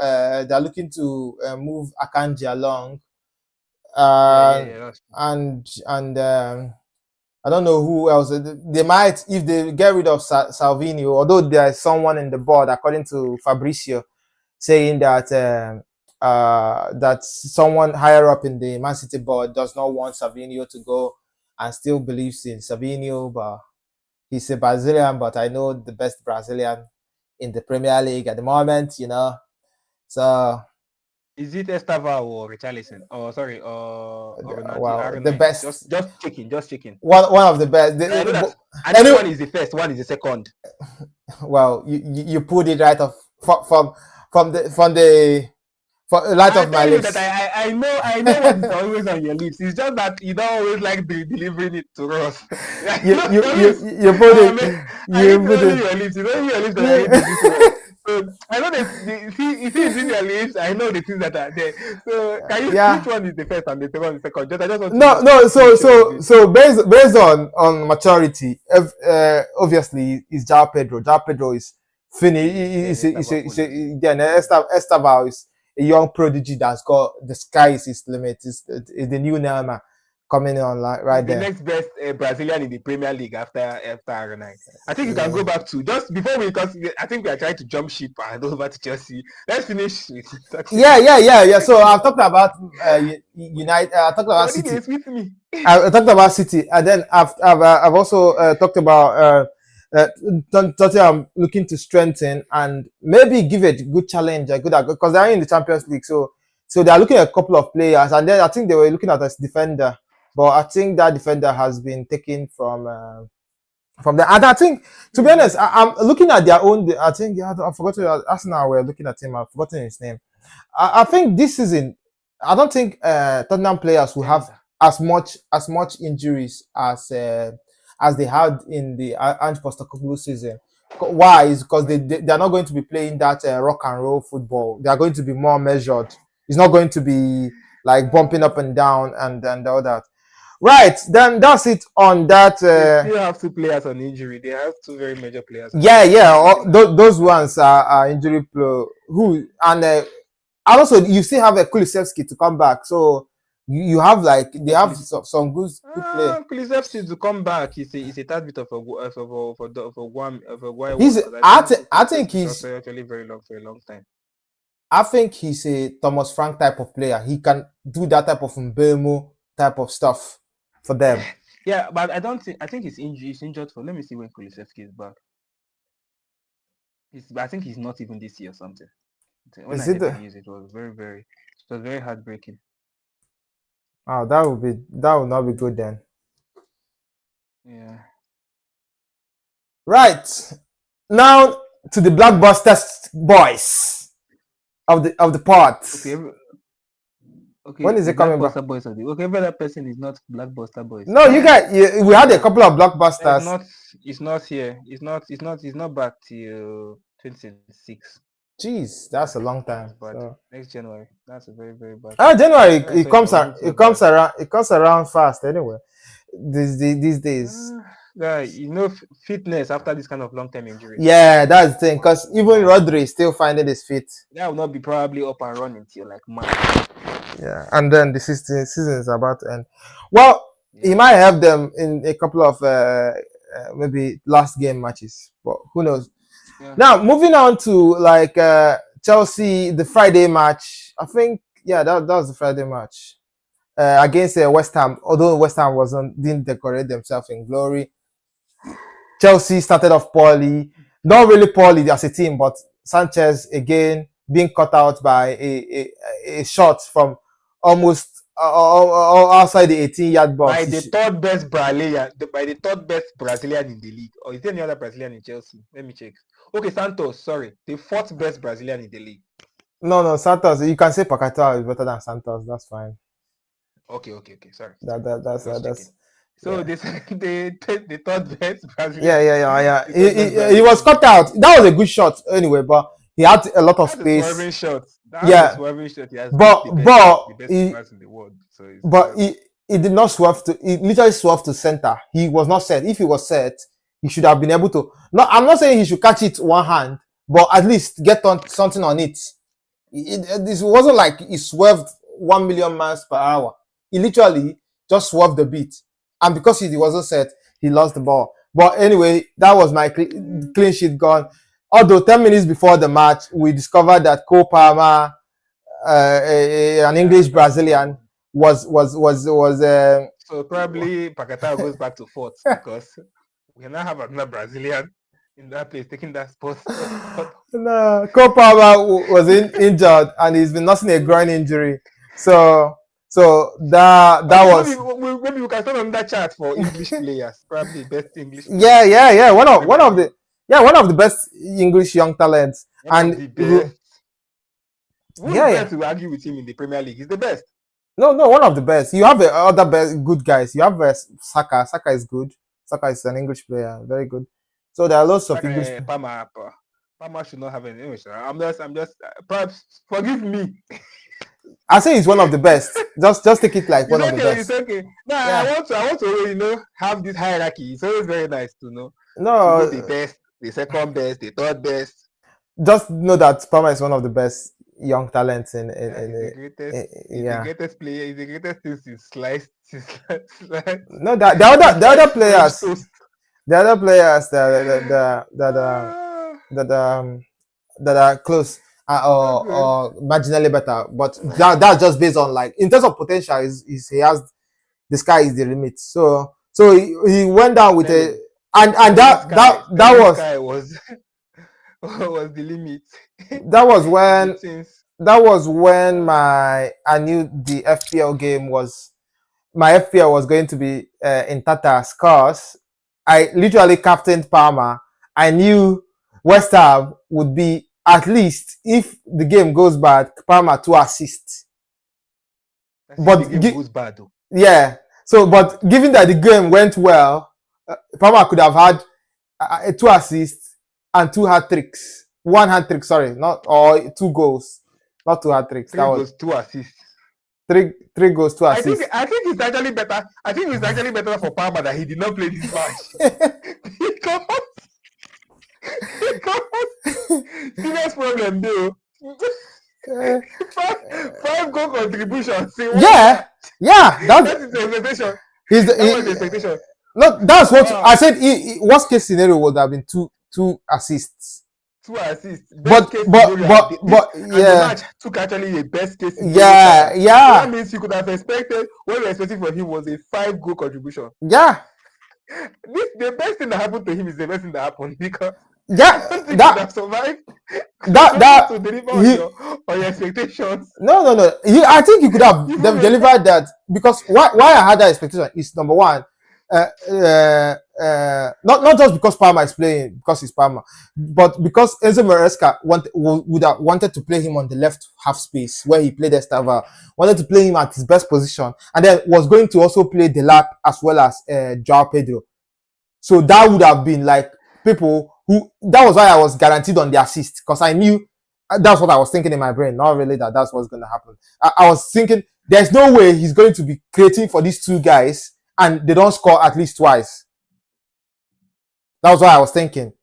they are looking to move Akanji along, uh, Yeah, that's true. and I don't know who else. They might, if they get rid of Salvini, although there is someone in the board, according to Fabrizio, saying that that someone higher up in the Man City board does not want Savinho to go and still believes in Savinho, but he's a Brazilian, but I know the best Brazilian in the Premier League at the moment, So, Is it Estava or Richarlison? Oh, sorry, or Ronaldo? I well, don't the know. best, Just checking. one of the best. I know that. I know Any, one is the first, one is the second. well, you put it right off from the for light I of my tell you that lips. I know what is always on your lips. It's just that you don't always like delivering it to us. I you know you your you lips. you put I it mean, I you read put only it. your lips. You know your lips that I read Yeah. in this world. So I know that if it's in your lips, I know the things that are there. So can you which Yeah. one is the first and the second? The second. Just I just want to No, no. make So, sure of so, it. so based on maturity, obviously, is Jao Pedro. Jao Pedro is finished. Then Estava follows. Then Esteval is a young prodigy that's got the sky is his limit. Is the new Neymar coming on He's right the there. next best Brazilian in the Premier League after R9. I think you can go back to just before we because I think we are trying to jump ship and over to Chelsea. Let's finish with talking Yeah, about yeah, yeah, Chelsea. yeah. So I've talked about United. I talked about Body City. is with me. I talked about City, and then I've also talked about Tottenham looking to strengthen and maybe give it a good challenge, a good because they're in the Champions League, so they're looking at a couple of players, and then I think they were looking at a defender, but I think that defender has been taken from there. And I think, to be honest, I'm looking at their own. I think yeah, I forgot to Arsenal were looking at him. I've forgotten his name. I think this season, I don't think Tottenham players will have Chenza. as much injuries as they had in the Ange Postecoglou season. Why? Is because they are not going to be playing that rock and roll football. They are going to be more measured. It's not going to be like bumping up and down and all that. Right, then that's it on that. They still have two players on injury. They have two very major players on Yeah, injury. yeah, That's the thing that those ones are injury pro. Who and also you still have a Kulusevski to come back, so you have like they have some good play. Kulusevski to come back is a tad bit of a why one He's because I I, think th- I think Kulusevski is he's also actually very long for a long time. I think he's a Thomas Frank type of player. He can do that type of Mbemo type of stuff for them. Yeah, but I think he's injured for. Let me see when Kulusevski is back. I think he's not even this year or something. When I Is it heard the the, news, it was very heartbreaking. oh that would not be good then. Yeah. Right. Now to the blockbuster boys of the pod. Okay. When Okay. is The it coming back? Blackbuster Boys of the okay. Every other person is not Blackbuster Boys. No, you guys. We had a No, couple of it's blockbusters. not. It's not here. It's not back till 2026. Jeez, that's a long That's time. bad. So, Next January. That's a very very bad thing. January When I saw it, I wasn't so bad. it comes around fast anyway. These days. Yeah, fitness after this kind of long term injury. Yeah, that's the thing. Because even Nah, Rodri is still finding his feet. that will not be probably up and running till like March. Yeah, and then the season is about to end. Well, he Yeah. might have them in a couple of maybe last game matches, but who knows? Yeah. Now moving on to like Chelsea, the Friday match. I think that was the Friday match against West Ham. Although West Ham didn't decorate themselves in glory. Chelsea started off poorly, not really poorly as a team, but Sanchez again being cut out by a shot from almost outside the 18-yard box. By the third best Brazilian in the league. Or is there any other Brazilian in Chelsea? Let me check. Okay, Santos, sorry. The fourth best Brazilian in the league. No, Santos. You can say Pacato is better than Santos. That's fine. Okay. Sorry. That's Just checking. So yeah. the third best Brazilian. Yeah. The third best He was Brazilian. cut out. That was a good shot anyway, but he had a lot of That's a space. swerving shot. That's Yeah. a swerving shot. He has But the best pass in the world. So it's but he did not swerve to. He literally swerved to center. He was not set. If he was set, he should have been able to. No, I'm not saying he should catch it one hand, but at least get on something on it. This wasn't like he swerved 1 million miles per hour. He literally just swerved a bit, and because he wasn't set, he lost the ball. But anyway, that was my clean sheet gone. Although 10 minutes before the match, we discovered that Cole Palmer, an English Brazilian, was so probably Paquetá goes back to fourth because we now have another Brazilian in that place taking that spot. no, Cole Palmer was injured and he's been nursing a groin injury. So that was maybe we can start on that chart for English players, probably best English players. yeah one of the best English young talents one of the best. Who's Yeah, there yeah. to argue with him in the Premier League? He's the best. No, one of the best. You have other best good guys. You have Saka. Saka is good. Saka is an English player, very good. So there are lots of English. Palmer should not have any English. I'm just. Perhaps forgive me. I say he's one of the best. Just take it like one of the best. It's okay. No, Yeah. I want to have this hierarchy. It's always very nice to know. No, To know the best, the second best, the third best. just know that Palmer is one of the best young talents in He's the greatest player. He's the greatest thing since sliced. No, the other players, that are close or marginally better, but that's just based on, like, in terms of potential, is he has, the sky is the limit. So he went down with a and that was was the limit. That was when I knew the FPL game was, my FPL was going to be in Tatas, cause I literally captained Palmer. I knew West Ham would be, at least if the game goes bad, Palmer 2 assists. But the game goes bad though. Yeah. So, but given that the game went well, Palmer could have had 2 assists and 2 hat tricks. 1 hat trick, sorry, not, or 2 goals, not 2 hat tricks. 3 goals, 2 assists. 3 goals, 2 assists. I think it's actually better. I think it's actually better for Palmer that he did not play this match. because serious problem though. 5 goal contributions. Yeah, that's the expectation. That was the expectation. No, that's what I said. Worst case scenario would have been 2 assists. 2 assists. But yeah, the match took actually a best case scenario. Yeah. So that means you could have expected, what we were expecting for him was a 5 goal contribution. Yeah. The best thing that happened to him is the best thing that happened, because that have survived. To deliver on your expectations. No. I think he could have delivered that, because why I had that expectation is, number one, not just because Palmer is playing, because he's Palmer, but because Enzo Maresca would have wanted to play him on the left half space where he played Estava, wanted to play him at his best position, and then was going to also play Delap as well as Joao Pedro. So that would have been like people who, that was why I was guaranteed on the assist, because I knew that's what I was thinking in my brain. Not really that that's what's going to happen. I was thinking there's no way he's going to be creating for these 2 guys and they don't score at least twice. That was what I was thinking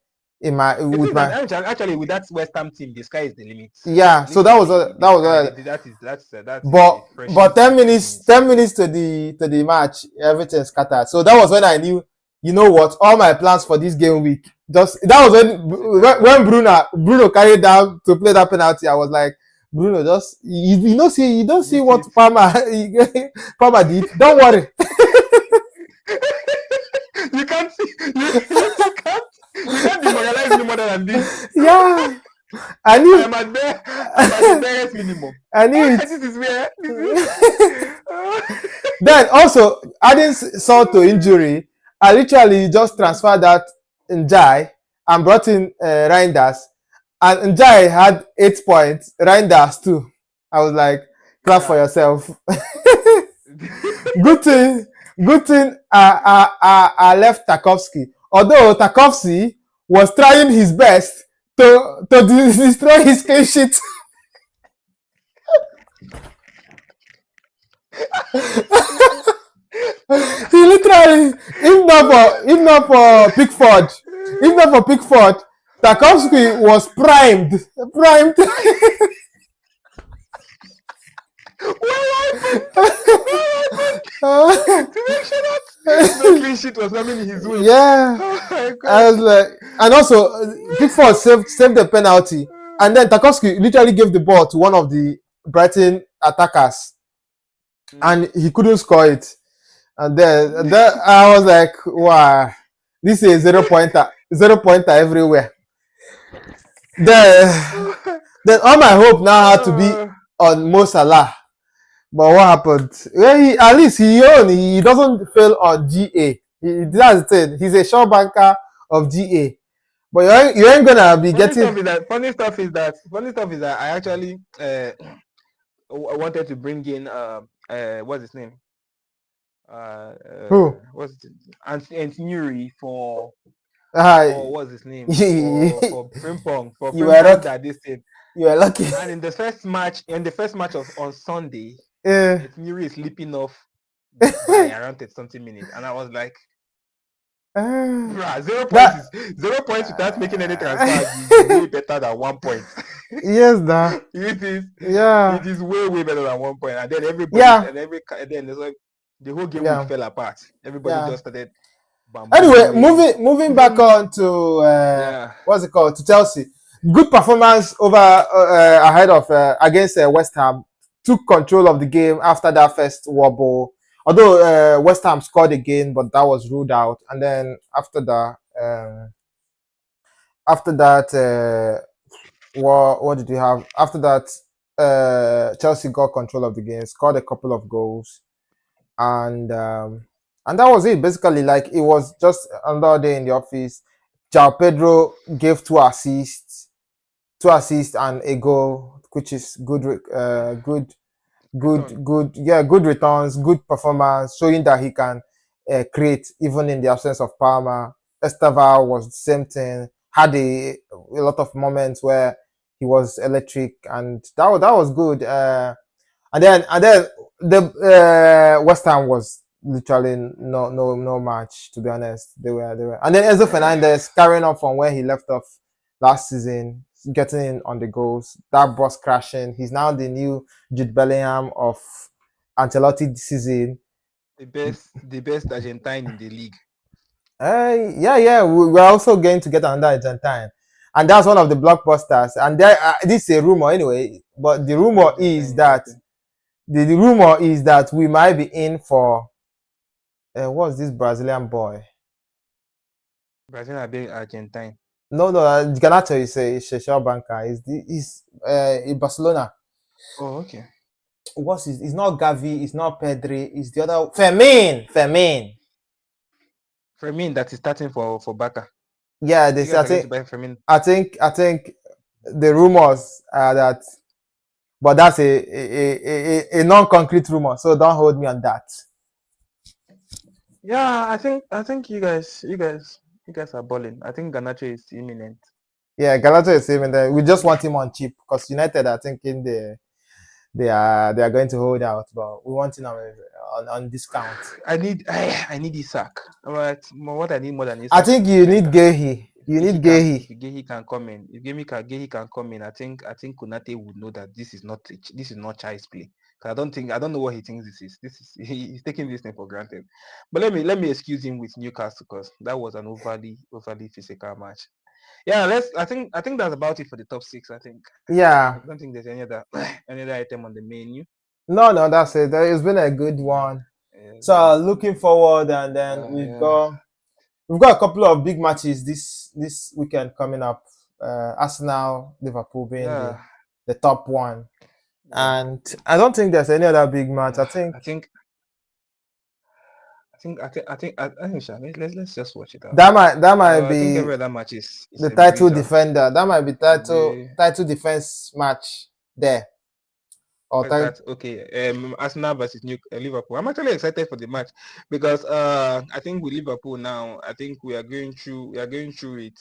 actually with that West Ham team, the sky is the limit. Yeah, so that was but 10 minutes to the match, everything scattered. So that was when I knew, you know what, all my plans for this game week, that was when Bruno carried down to play that penalty. I was like, Bruno, just you don't see what Palmer did. Don't worry. You can't demoralize me more than this. Yeah. I knew I'm at the barest minimum. I knew it. This is where Then also, adding salt to injury, I literally just transferred that Njai and brought in Reinders, and Njai had 8 points, Reinders too. I was like, clap for yourself. Good thing I left Tarkowski. Although Tarkowski was trying his best to destroy his clean sheet. He literally, if not for Pickford, Tarkowski was primed. To make sure that no clean sheet was coming his way. Yeah. Oh, I was like, and also Pickford saved the penalty, and then Tarkowski literally gave the ball to one of the Brighton attackers, and he couldn't score it. And then I was like, wow, this is a 0-pointer everywhere. Then all my hope now had to be on Mo Salah. But what happened? Well, at least he doesn't fail on GA. That's the thing. He's a sure banker of GA. But you ain't gonna be Funny getting stuff is that I actually wanted to bring in what's his name? who? What's it? Nuri Uh, for what's his name you, for Frimpong you were lucky. that they said. You were lucky. And in the first match of on Sunday, uh, Nuri is leaping off by around 30 something minutes, and I was like, bruh, 0 points that is 0 points without making any transfers is way better than 1 point. yes, that it is yeah, way better than 1 point. And then yeah, and then it's like the whole game week yeah, fell apart. Everybody yeah. just started Anyway, bamboozling. moving back Even on to yeah, what's it called, to Chelsea. Good performance over ahead of against West Ham. Took control of the game after that first wobble. Although West Ham scored again, but that was ruled out. And then after that, what did we have? After that, Chelsea got control of the game, scored a couple of goals, and that was it. Basically, like it was just another day in the office. Jao Pedro gave two assists and a goal, which is good, return. yeah, good returns, good performance, showing that he can create even in the absence of Palmer. Esteva was the same thing. Had a lot of moments where he was electric, and that was good. And then the West Ham was literally no match, to be honest. They were, and then Enzo Fernandez carrying on from where he left off last season, getting in on the goals. That bus crashing. He's now the new Jude Bellingham of Ancelotti this season. The best Argentine in the league. Yeah. We're also going to get another Argentine, and that's one of the blockbusters. And there, this is a rumor anyway. But the Another rumor Argentine is in the that making. the rumor is that we might be in for what's this Brazilian boy? Brazil are being Argentine. No, Ganacho is a Shell banker. He's in Barcelona. Oh, okay. What's his? It's not Gavi. It's not Pedri. It's the other Fermin. Fermin that is starting for Barca. Yeah, You this. guys I are going to think. buy Fermin. I think the rumors are that, but that's a non-concrete rumor. So don't hold me on that. Yeah, I think you guys are balling. I think Ganacho is imminent. Yeah, Galato is saying that we just want him on cheap because United are thinking they are going to hold out, but we want him on discount. I need Isak. Alright, what I need more than I Isak is think a you need defender. Gehi. If You Gehi need can if Gehi. Gehi can come in, if Gehi can come in, I think Konate would know that this is not child's play. Because I don't know what he thinks this is. He's taking this thing for granted. But let me excuse him with Newcastle because that was an overly physical match. Yeah, I think that's about it for the top six. I Yeah. don't think there's any other any other item on the menu. No, that's it. It's been a good Yeah, one. yeah, So looking forward, and then we've yeah, got we've got a couple of big matches this weekend coming up. Arsenal, Liverpool being the yeah, the top one, yeah, and I don't think there's any other big match. I yeah. think Sha, let's just watch it out. that might I think be every other match is the a title breezer. defender. That might be title We title defense match there. Or What's title. that? Okay, Arsenal versus Liverpool. I'm actually excited for the match because I think with Liverpool now, I think we are going through it.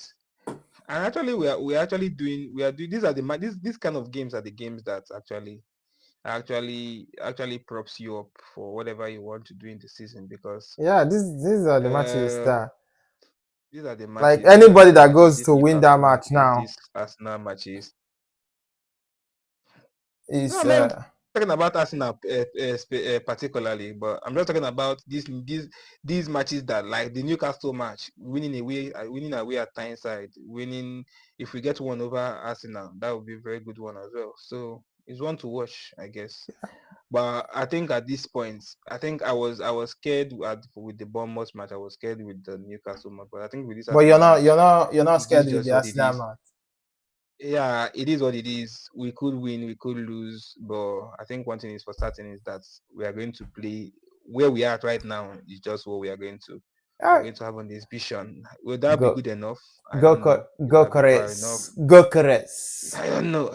And actually, we are actually doing we are doing these are the these kind of games are the games that actually props you up for whatever you want to do in the season because Yeah, these are the matches uh that, these are the like, matches. These are anybody the that matches. goes These to win that Newcastle match matches. now These Arsenal matches. No, is I'm not talking about Arsenal particularly, but I'm just talking about these matches that like the Newcastle match, winning away at Tyneside, winning if we get one over Arsenal, that would be a very good one as well. So it's one to watch, I guess. But I think at this point, I think I was scared with the Bournemouth match. I was scared with the Newcastle match, but I think with this but you're Arsenal not you're match, not you're not it is scared with just the what it Arsenal is. match. Yeah, it is what it is. We could win, we could lose, but I think one thing is for certain is that we are going to play where we are right now is just what we are going to. we're Ah, going to have on this vision. Will that be go good enough? I don't know. Will go that go far enough? Go Chris. I don't know.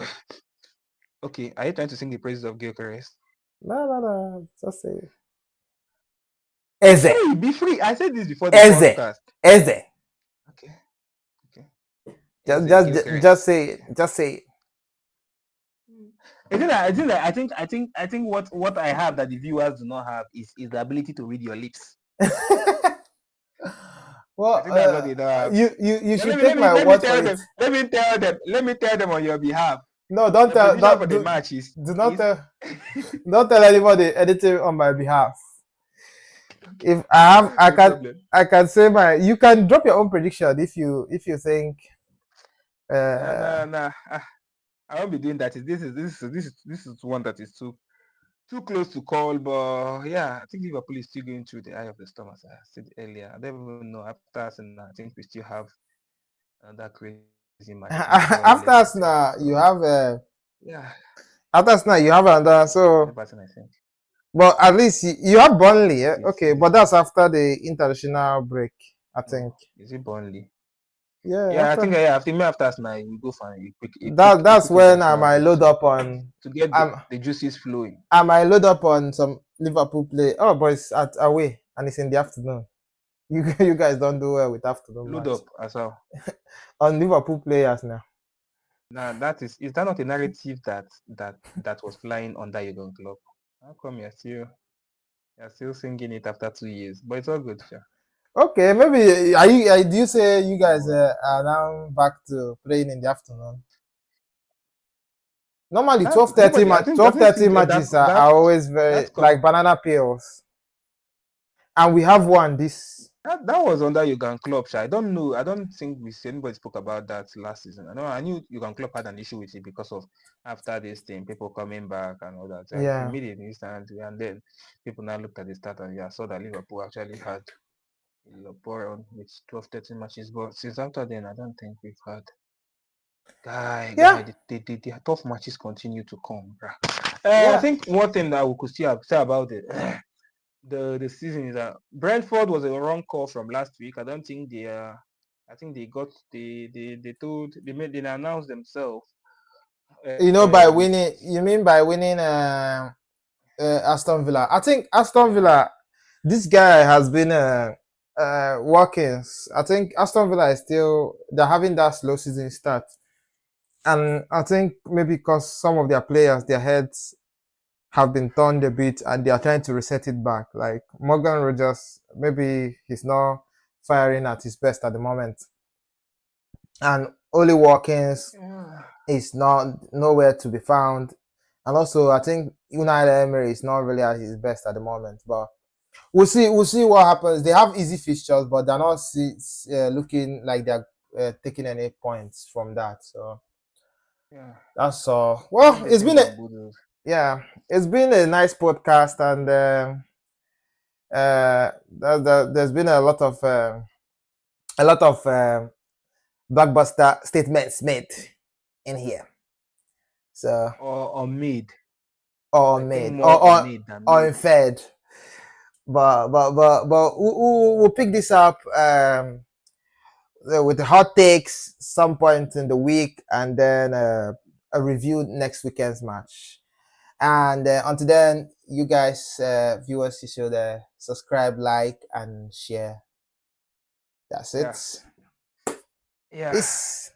Okay, are you trying to sing the praises of Gyökeres? No. Just say it. Eze. Free, be free. I said this before the Eze. podcast. Eze. Okay, okay. Eze Gyökeres. Just say it. Just say it. I think what I have that the viewers do not have is the ability to read your lips. Well, I think that's what they don't have. you should take my let me word for tell it. them. Let me tell them on your behalf. No, don't The tell. position for the match is Do not tell. Don't tell anybody anything on my behalf. If I have, no problem. I can say my. You can drop your own prediction if you think. Nah. I won't be doing that. This is one that is too close to call, but yeah, I think Liverpool is still going through the eye of the storm, as I said earlier. I don't even know after Arsenal. I think we still have another crazy match. I think before After Leicester. Arsenal, So, you have yeah, after Arsenal, you have another. So, Everton, I think. but at least you have Burnley. Yeah? This Okay, but season. that's after the international break, I Oh, think. is it Burnley? Yeah, Yeah, I after think after Arsenal, we go for a that's quick when I international might break load to up on. get I'm the juices flowing. I might load up on some Liverpool play. Oh, but it's at away and it's in the afternoon. You guys don't do well with afternoon Load match up as well. on Liverpool players now. Now is that not a narrative that was flying under your club? How come you're still singing it after 2 years? But it's all good, sure. Okay, maybe are you? Do you say you guys Oh, are now back to playing in the afternoon? Normally, that nobody. I think 12:30 since matches are always very that like banana peels, and we have one this. that was under Jurgen Klopp. Sha. I don't know. I don't think anybody spoke about that last season. I knew Jurgen Klopp had an issue with it because of after this thing, people coming back and all that. He Yeah, made it instantly, and then people now looked at the stat and saw that Liverpool actually had a poor run with 12, 13 matches. But since after then, I don't think we've had yeah, the tough matches continue to come. Bruh. I yeah. think one thing that we could still say about it. The season is that Brentford was a wrong call from last week. I don't think they I think they got they announced themselves By with winning, you mean by winning Aston Villa? I think Aston yeah Villa. This guy has been working. I think Aston Villa is still they're having that slow season start, and I think maybe because some of their players, their heads have been turned a bit, and they are trying to reset it back. Like Morgan Rogers, maybe he's not firing at his best at the moment, and Oli Watkins yeah is not nowhere to be found. And also, I think United Emery is not really at his best at the moment. But we'll see. We'll see what happens. They have easy fixtures, but they're not looking like they're taking any points from that. So yeah. that's all. I Well, think the things are good. it's been a nice podcast, and there's been a lot of blockbuster statements made in here. So Or made. or I think made more on made than or made. inferred. But we'll pick this up with the hot takes some point in the week, and then a review next weekend's match. And until then, you guys, viewers, you should subscribe, like, and share. That's Yeah. it. Yeah. Peace.